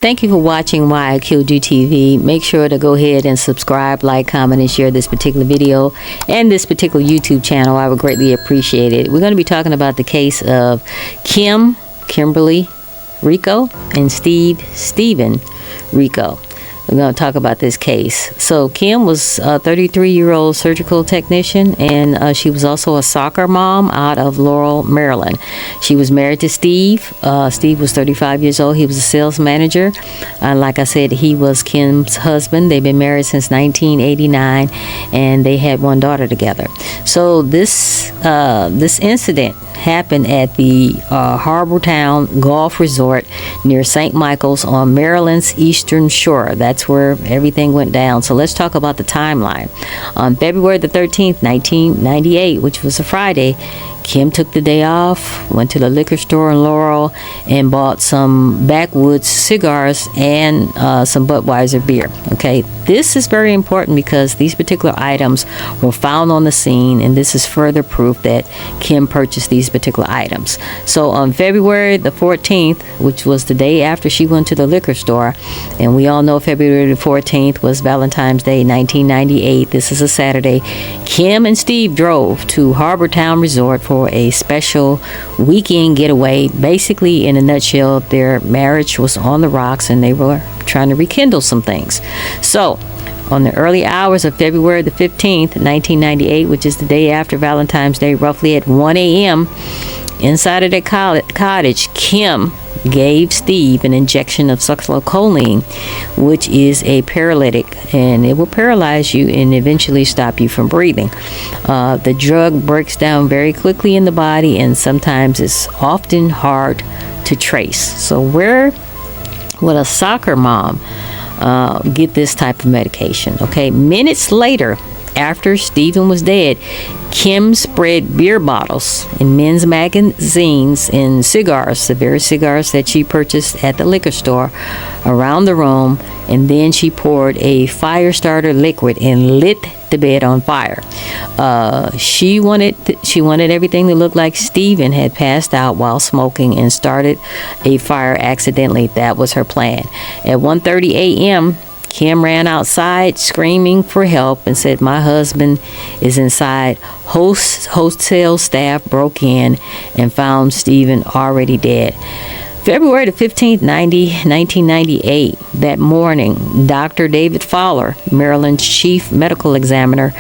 Thank you for watching Why I Killed You TV. Make sure to go ahead and subscribe, like, comment, and share this particular video and this particular YouTube channel. I would greatly appreciate it. We're going to be talking about the case of Kimberly Hricko and Stephen Hricko. We're going to talk about this case. So Kim was a 33-year-old surgical technician, and she was also a soccer mom out of Laurel, Maryland. She was married to Steve. Steve was 35 years old. He was a sales manager. Like I said, he was Kim's husband. They've been married since 1989, and they had one daughter together. So this incident happened at the Harbortown Golf Resort near St. Michael's on Maryland's eastern shore. That's where everything went down. So let's talk about the timeline. On February the 13th, 1998, which was a Friday, Kim took the day off, went to the liquor store in Laurel, and bought some backwoods cigars and some Budweiser beer. Okay, this is very important because these particular items were found on the scene, and this is further proof that Kim purchased these particular items. So on February the 14th, which was the day after she went to the liquor store, and we all know February the 14th was Valentine's Day, 1998. This is a Saturday. Kim and Steve drove to Harbortown Resort for a special weekend getaway. Basically, in a nutshell, their marriage was on the rocks and they were trying to rekindle some things. So on the early hours of February the 15th, 1998, which is the day after Valentine's Day, roughly at 1 a.m., inside of their cottage, Kim gave Steve an injection of succinylcholine, which is a paralytic, and it will paralyze you and eventually stop you from breathing. The drug breaks down very quickly in the body, and sometimes it's often hard to trace. So where would a soccer mom get this type of medication? Okay, minutes later, after Stephen was dead, Kim spread beer bottles in men's magazines and cigars, the very cigars that she purchased at the liquor store, around the room, and then she poured a fire starter liquid and lit the bed on fire. She wanted everything to look like Stephen had passed out while smoking and started a fire accidentally. That was her plan. At 1:30 a.m., Kim ran outside screaming for help and said, "My husband is inside." Hotel staff broke in and found Stephen already dead. February the 15th, 1998, that morning, Dr. David Fowler, Maryland's chief medical examiner,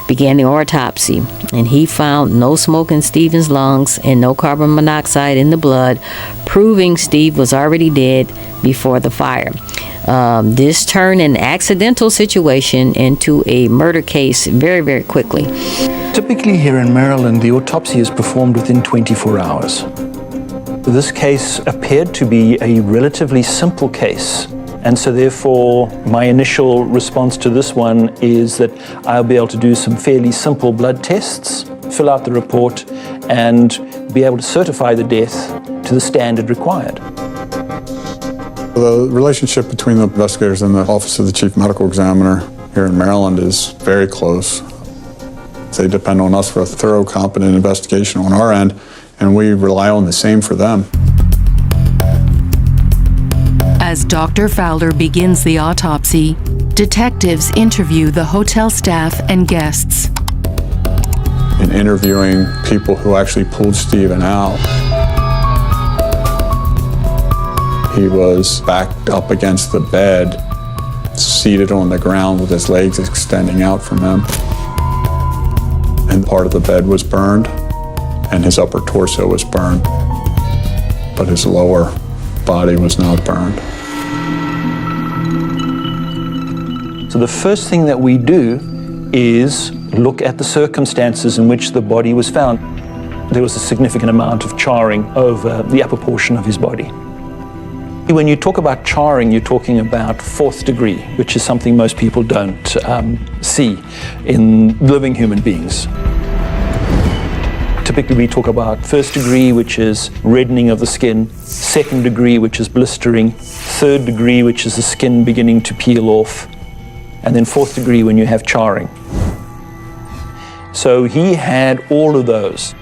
began the autopsy, and he found no smoke in Stephen's lungs and no carbon monoxide in the blood, proving Steve was already dead before the fire. This turned an accidental situation into a murder case very, very quickly. Typically here in Maryland, the autopsy is performed within 24 hours. This case appeared to be a relatively simple case, and so therefore my initial response to this one is that I'll be able to do some fairly simple blood tests, fill out the report, and be able to certify the death to the standard required. The relationship between the investigators and the Office of the Chief Medical Examiner here in Maryland is very close. They depend on us for a thorough, competent investigation on our end, and we rely on the same for them. As Dr. Fowler begins the autopsy, detectives interview the hotel staff and guests. In interviewing people who actually pulled Stephen out, he was backed up against the bed, seated on the ground with his legs extending out from him. And part of the bed was burned, and his upper torso was burned, but his lower body was not burned. So the first thing that we do is look at the circumstances in which the body was found. There was a significant amount of charring over the upper portion of his body. When you talk about charring, you're talking about 4th degree, which is something most people don't see in living human beings. Typically we talk about 1st degree, which is reddening of the skin, 2nd degree, which is blistering, 3rd degree, which is the skin beginning to peel off, and then 4th degree when you have charring. So he had all of those.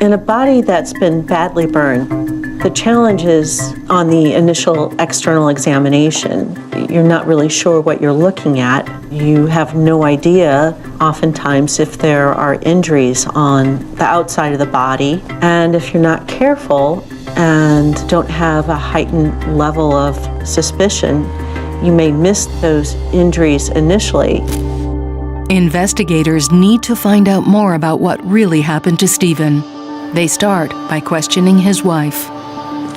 In a body that's been badly burned, The challenge is on the initial external examination. You're not really sure what you're looking at. You have no idea, oftentimes, if there are injuries on the outside of the body. And if you're not careful and don't have a heightened level of suspicion, you may miss those injuries initially. Investigators need to find out more about what really happened to Stephen. They start by questioning his wife.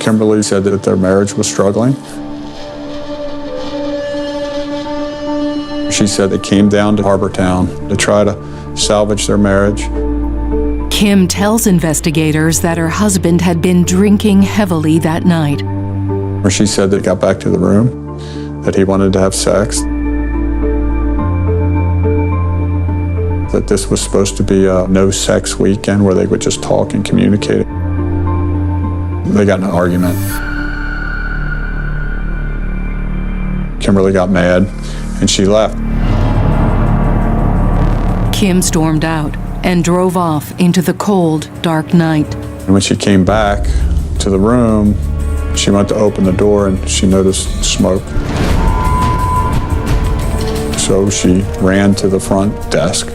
Kimberly said that their marriage was struggling. She said they came down to Harbortown to try to salvage their marriage. Kim tells investigators that her husband had been drinking heavily that night. Where she said they got back to the room, that he wanted to have sex, that this was supposed to be a no-sex weekend where they would just talk and communicate. They got in an argument. Kimberly got mad, and she left. Kim stormed out and drove off into the cold, dark night. And when she came back to the room, she went to open the door and she noticed smoke. So she ran to the front desk.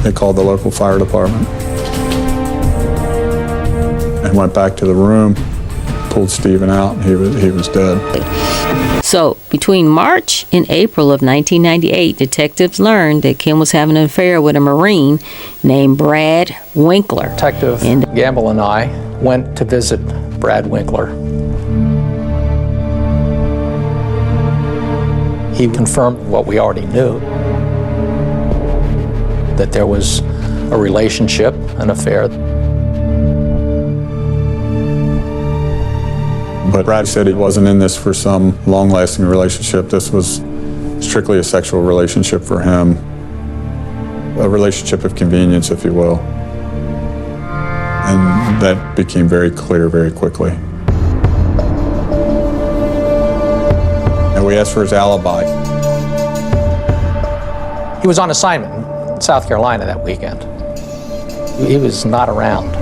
They called the local fire department and went back to the room, pulled Stephen out, and he was dead. So, between March and April of 1998, detectives learned that Kim was having an affair with a Marine named Brad Winkler. Detective Gamble and I went to visit Brad Winkler. He confirmed what we already knew, that there was a relationship, an affair. But Brad said he wasn't in this for some long-lasting relationship. This was strictly a sexual relationship for him, a relationship of convenience, if you will. And that became very clear very quickly. And we asked for his alibi. He was on assignment in South Carolina that weekend. He was not around.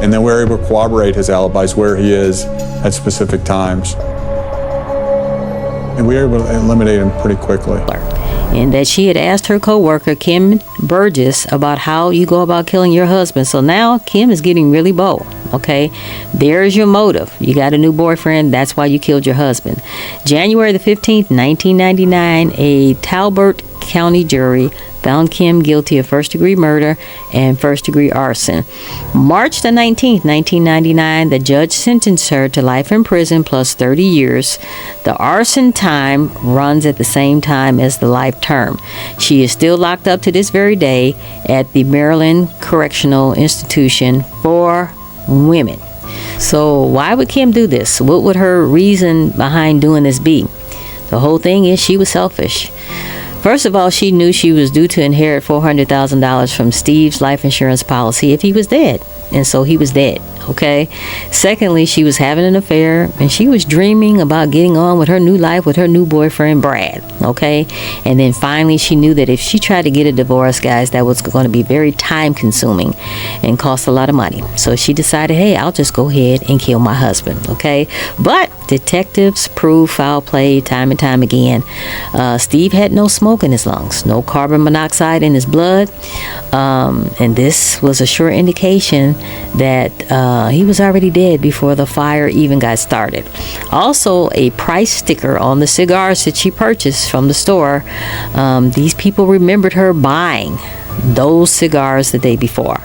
And then we were able to corroborate his alibis, where he is at specific times. And we were able to eliminate him pretty quickly. And that she had asked her co-worker, Kim Burgess, about how you go about killing your husband. So now Kim is getting really bold, okay? There's your motive. You got a new boyfriend. That's why you killed your husband. January the 15th, 1999, a Talbot County jury found Kim guilty of first-degree murder and first-degree arson. March the 19th, 1999, the judge sentenced her to life in prison plus 30 years. The arson time runs at the same time as the life term. She is still locked up to this very day at the Maryland Correctional Institution for Women. So why would Kim do this? What would her reason behind doing this be? The whole thing is she was selfish. First of all, she knew she was due to inherit $400,000 from Steve's life insurance policy if he was dead. And so he was dead, okay? Secondly, she was having an affair, and she was dreaming about getting on with her new life with her new boyfriend, Brad, okay? And then finally, she knew that if she tried to get a divorce, guys, that was going to be very time-consuming and cost a lot of money. So she decided, hey, I'll just go ahead and kill my husband, okay? But detectives proved foul play time and time again. Steve had no smoke in his lungs, no carbon monoxide in his blood, and this was a sure indication that he was already dead before the fire even got started. Also, a price sticker on the cigars that she purchased from the store. These people remembered her buying those cigars the day before.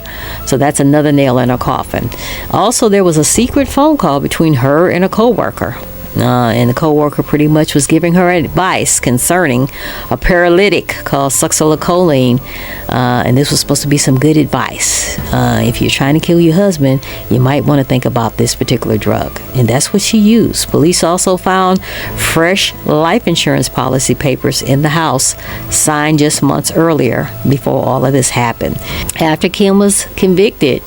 So that's another nail in her coffin. Also, there was a secret phone call between her and a co-worker. And the co-worker pretty much was giving her advice concerning a paralytic called succinylcholine, and this was supposed to be some good advice. If you're trying to kill your husband, you might want to think about this particular drug, and that's what she used. Police also found fresh life insurance policy papers in the house, signed just months earlier before all of this happened. After Kim was convicted,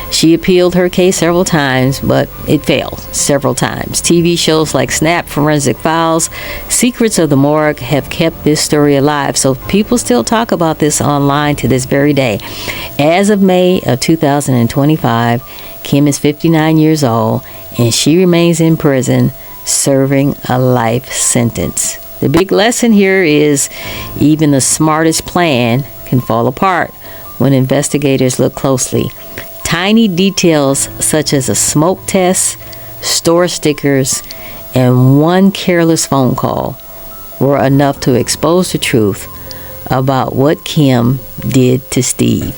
She appealed her case several times, but it failed several times. TV shows like Snap, Forensic Files, Secrets of the Morgue have kept this story alive, so people still talk about this online to this very day. As of May of 2025, Kim is 59 years old, and she remains in prison serving a life sentence. The big lesson here is even the smartest plan can fall apart when investigators look closely. Tiny details such as a smoke test, store stickers, and one careless phone call were enough to expose the truth about what Kim did to Steve.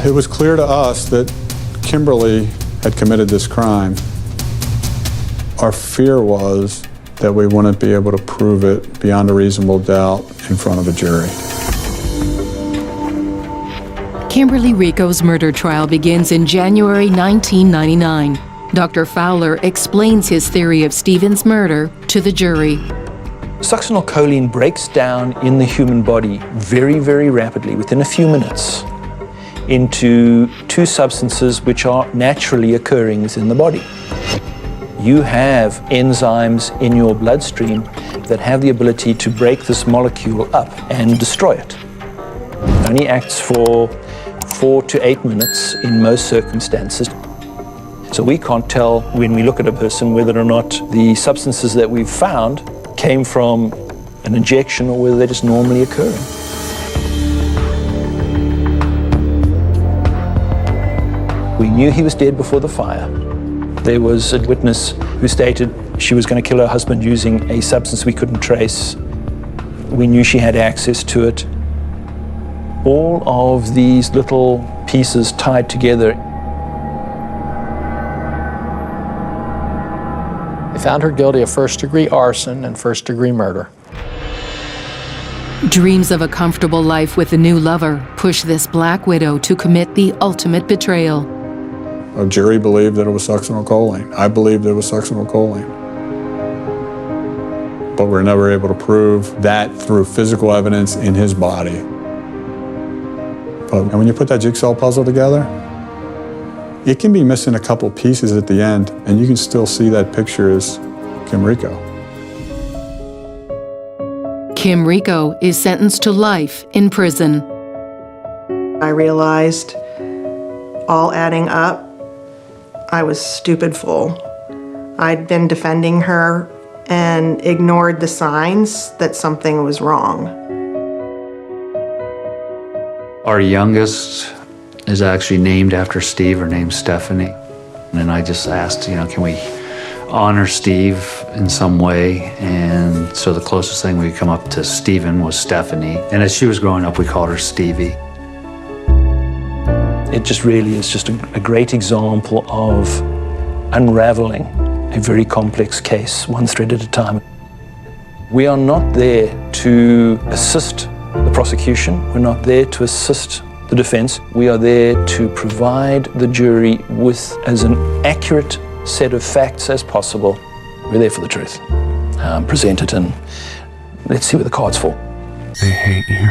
It was clear to us that Kimberly had committed this crime. Our fear was that we wouldn't be able to prove it beyond a reasonable doubt in front of a jury. Kimberly Hricko's murder trial begins in January 1999. Dr. Fowler explains his theory of Stephen's murder to the jury. Succinylcholine breaks down in the human body very, very rapidly, within a few minutes, into two substances which are naturally occurring within the body. You have enzymes in your bloodstream that have the ability to break this molecule up and destroy it. It only acts for 4 to 8 minutes in most circumstances. So we can't tell when we look at a person whether or not the substances that we've found came from an injection or whether they're just normally occurring. We knew he was dead before the fire. There was a witness who stated she was going to kill her husband using a substance we couldn't trace. We knew she had access to it. All of these little pieces tied together. They found her guilty of first-degree arson and first-degree murder. Dreams of a comfortable life with a new lover push this black widow to commit the ultimate betrayal. A jury believed that it was succinylcholine. I believed it was succinylcholine. But we're never able to prove that through physical evidence in his body. But when you put that jigsaw puzzle together, it can be missing a couple pieces at the end, and you can still see that picture as Kim Hricko. Kim Hricko is sentenced to life in prison. I realized, all adding up, I was stupid fool. I'd been defending her and ignored the signs that something was wrong. Our youngest is actually named after Steve, her name's Stephanie. And I just asked, can we honor Steve in some way? And so the closest thing we could come up to Stephen was Stephanie. And as she was growing up, we called her Stevie. It just really is just a great example of unraveling a very complex case, one thread at a time. We are not there to assist the prosecution. We're not there to assist the defense. We are there to provide the jury with as an accurate set of facts as possible. We're there for the truth. Present it and let's see where the cards fall. They hate you.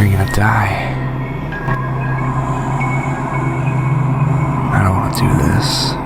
You're gonna die. I don't want to do this.